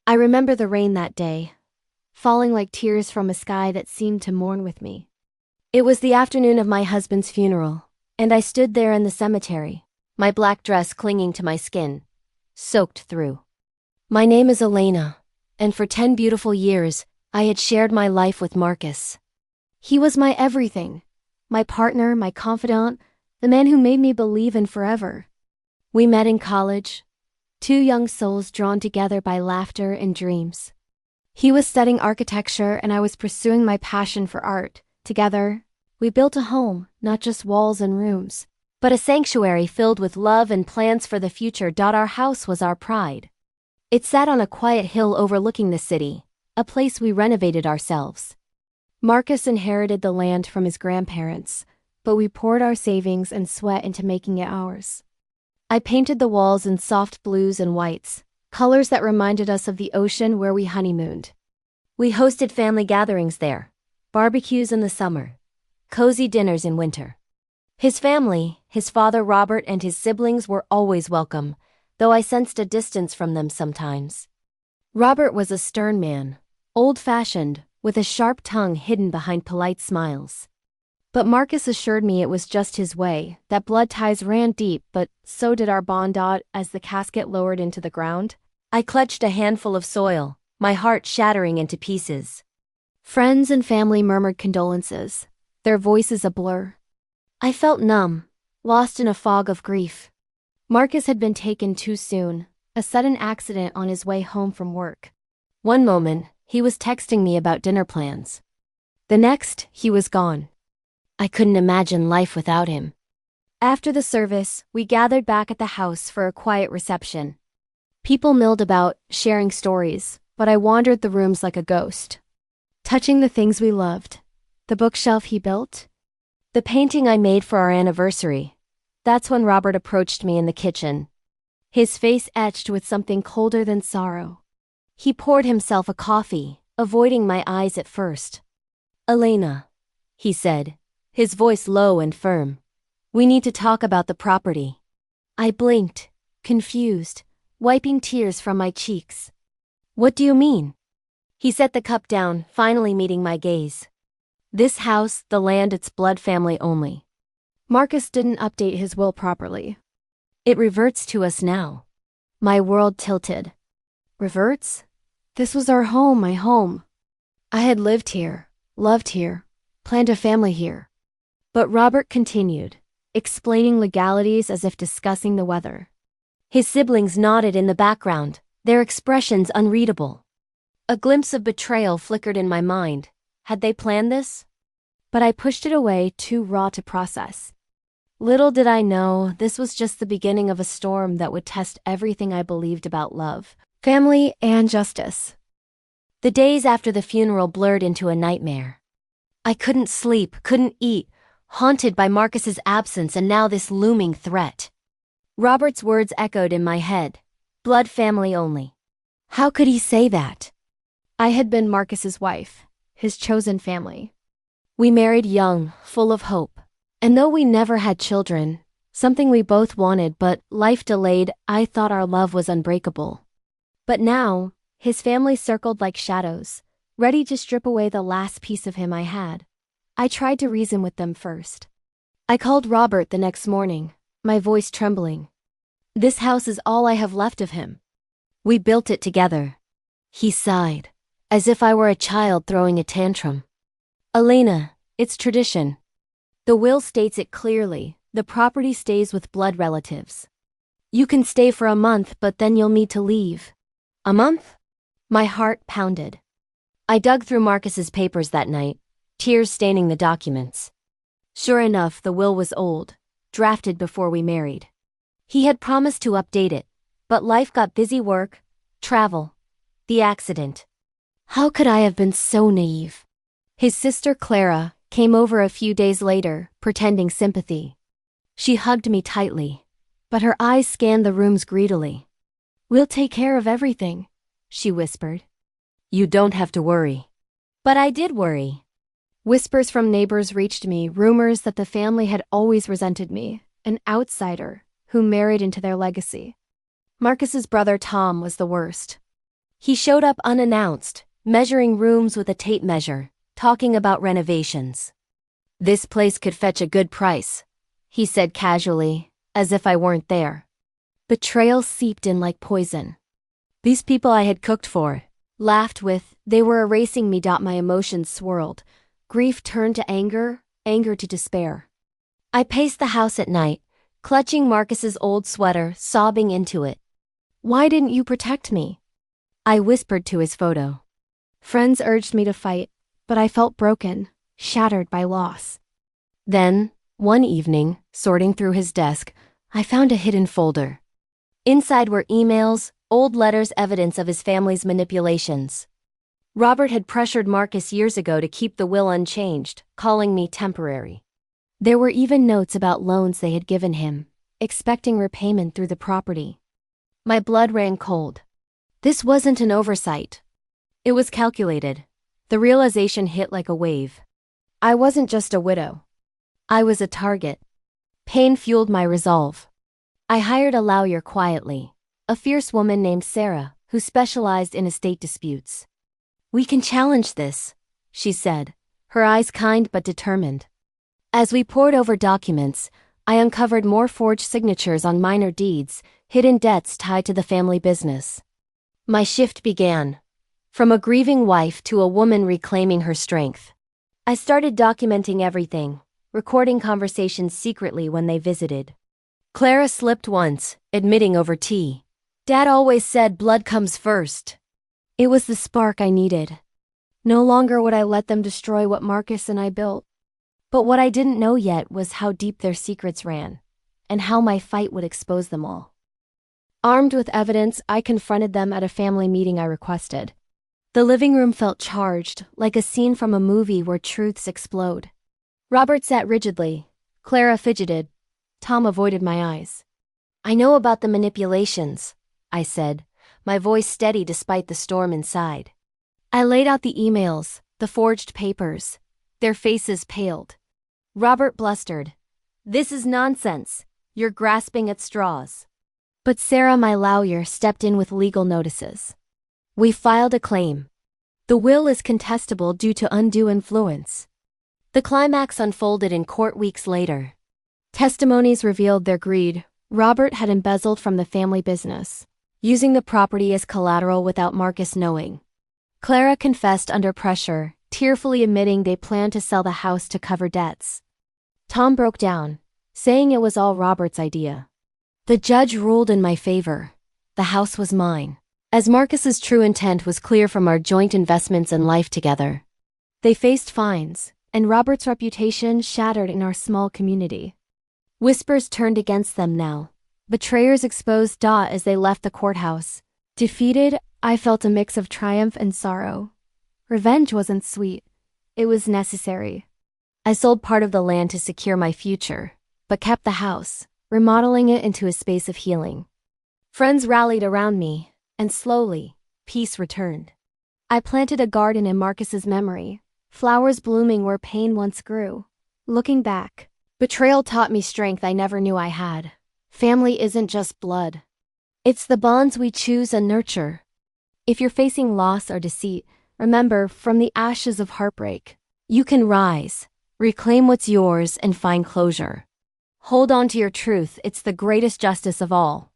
I remember the rain that day, falling like tears from a sky that seemed to mourn with me. It was the afternoon of my husband's funeral, and I stood there in the cemetery, my black dress clinging to my skin, soaked through. My name is Elena, and for 10 beautiful years, I had shared my life with Marcus. He was my everything, my partner, my confidant, the man who made me believe in forever. We met in college, two young souls drawn together by laughter and dreams. He was studying architecture and I was pursuing my passion for art. Together, we built a home, not just walls and rooms, but a sanctuary filled with love and plans for the future. Our house was our pride. It sat on a quiet hill overlooking the city, a place we renovated ourselves. Marcus inherited the land from his grandparents, but we poured our savings and sweat into making it ours. I painted the walls in soft blues and whites, colors that reminded us of the ocean where we honeymooned. We hosted family gatherings there, barbecues in the summer, cozy dinners in winter. His family, his father Robert and his siblings were always welcome, though I sensed a distance from them sometimes. Robert was a stern man, old-fashioned, with a sharp tongue hidden behind polite smiles. But Marcus assured me it was just his way, that blood ties ran deep, but so did our bond. As the casket lowered into the ground, I clutched a handful of soil, my heart shattering into pieces. Friends and family murmured condolences, their voices a blur. I felt numb, lost in a fog of grief. Marcus had been taken too soon, a sudden accident on his way home from work. One moment, he was texting me about dinner plans. The next, he was gone. I couldn't imagine life without him. After the service, we gathered back at the house for a quiet reception. People milled about, sharing stories, but I wandered the rooms like a ghost, touching the things we loved. The bookshelf he built, the painting I made for our anniversary. That's when Robert approached me in the kitchen, his face etched with something colder than sorrow. He poured himself a coffee, avoiding my eyes at first. "Elena," he said, his voice low and firm. "We need to talk about the property." I blinked, confused, wiping tears from my cheeks. "What do you mean?" He set the cup down, finally meeting my gaze. "This house, the land, it's blood family only. Marcus didn't update his will properly. It reverts to us now." My world tilted. Reverts? This was our home, my home. I had lived here, loved here, planned a family here. But Robert continued, explaining legalities as if discussing the weather. His siblings nodded in the background, their expressions unreadable. A glimpse of betrayal flickered in my mind. Had they planned this? But I pushed it away, too raw to process. Little did I know, this was just the beginning of a storm that would test everything I believed about love, family, and justice. The days after the funeral blurred into a nightmare. I couldn't sleep, couldn't eat, haunted by Marcus's absence and now this looming threat. Robert's words echoed in my head. Blood family only. How could he say that? I had been Marcus's wife, his chosen family. We married young, full of hope. And though we never had children, something we both wanted but life delayed, I thought our love was unbreakable. But now, his family circled like shadows, ready to strip away the last piece of him I had. I tried to reason with them first. I called Robert the next morning, my voice trembling. "This house is all I have left of him. We built it together." He sighed, as if I were a child throwing a tantrum. "Elena, it's tradition. The will states it clearly, the property stays with blood relatives. You can stay for a month, but then you'll need to leave." "A month?" My heart pounded. I dug through Marcus's papers that night, tears staining the documents. Sure enough, the will was old, drafted before we married. He had promised to update it, but life got busy, work, travel, the accident. How could I have been so naive? His sister Clara came over a few days later, pretending sympathy. She hugged me tightly, but her eyes scanned the rooms greedily. "We'll take care of everything," she whispered. "You don't have to worry." But I did worry. Whispers from neighbors reached me, rumors that the family had always resented me, an outsider who married into their legacy. Marcus's brother Tom was the worst. He showed up unannounced, measuring rooms with a tape measure, talking about renovations. "This place could fetch a good price," he said casually, as if I weren't there. Betrayal seeped in like poison. These people I had cooked for, laughed with, they were erasing me. My emotions swirled. Grief turned to anger, anger to despair. I paced the house at night, clutching Marcus's old sweater, sobbing into it. "Why didn't you protect me?" I whispered to his photo. Friends urged me to fight, but I felt broken, shattered by loss. Then, one evening, sorting through his desk, I found a hidden folder. Inside were emails, old letters, evidence of his family's manipulations. Robert had pressured Marcus years ago to keep the will unchanged, calling me temporary. There were even notes about loans they had given him, expecting repayment through the property. My blood ran cold. This wasn't an oversight. It was calculated. The realization hit like a wave. I wasn't just a widow. I was a target. Pain fueled my resolve. I hired a lawyer quietly, a fierce woman named Sarah, who specialized in estate disputes. "We can challenge this," she said, her eyes kind but determined. As we pored over documents, I uncovered more forged signatures on minor deeds, hidden debts tied to the family business. My shift began. From a grieving wife to a woman reclaiming her strength. I started documenting everything, recording conversations secretly when they visited. Clara slipped once, admitting over tea. "Dad always said blood comes first." It was the spark I needed. No longer would I let them destroy what Marcus and I built. But what I didn't know yet was how deep their secrets ran, and how my fight would expose them all. Armed with evidence, I confronted them at a family meeting I requested. The living room felt charged, like a scene from a movie where truths explode. Robert sat rigidly. Clara fidgeted. Tom avoided my eyes. "I know about the manipulations," I said, my voice steady despite the storm inside. I laid out the emails, the forged papers. Their faces paled. Robert blustered. "This is nonsense. You're grasping at straws." But Sarah, my lawyer, stepped in with legal notices. We filed a claim. The will is contestable due to undue influence. The climax unfolded in court weeks later. Testimonies revealed their greed. Robert had embezzled from the family business, using the property as collateral without Marcus knowing. Clara confessed under pressure, tearfully admitting they planned to sell the house to cover debts. Tom broke down, saying it was all Robert's idea. The judge ruled in my favor. The house was mine, as Marcus's true intent was clear from our joint investments and life together. They faced fines, and Robert's reputation shattered in our small community. Whispers turned against them now. Betrayers exposed as they left the courthouse. Defeated, I felt a mix of triumph and sorrow. Revenge wasn't sweet. It was necessary. I sold part of the land to secure my future, but kept the house, remodeling it into a space of healing. Friends rallied around me, and slowly, peace returned. I planted a garden in Marcus's memory, flowers blooming where pain once grew. Looking back, betrayal taught me strength I never knew I had. Family isn't just blood. It's the bonds we choose and nurture. If you're facing loss or deceit, remember, from the ashes of heartbreak, you can rise, reclaim what's yours, and find closure. Hold on to your truth, it's the greatest justice of all.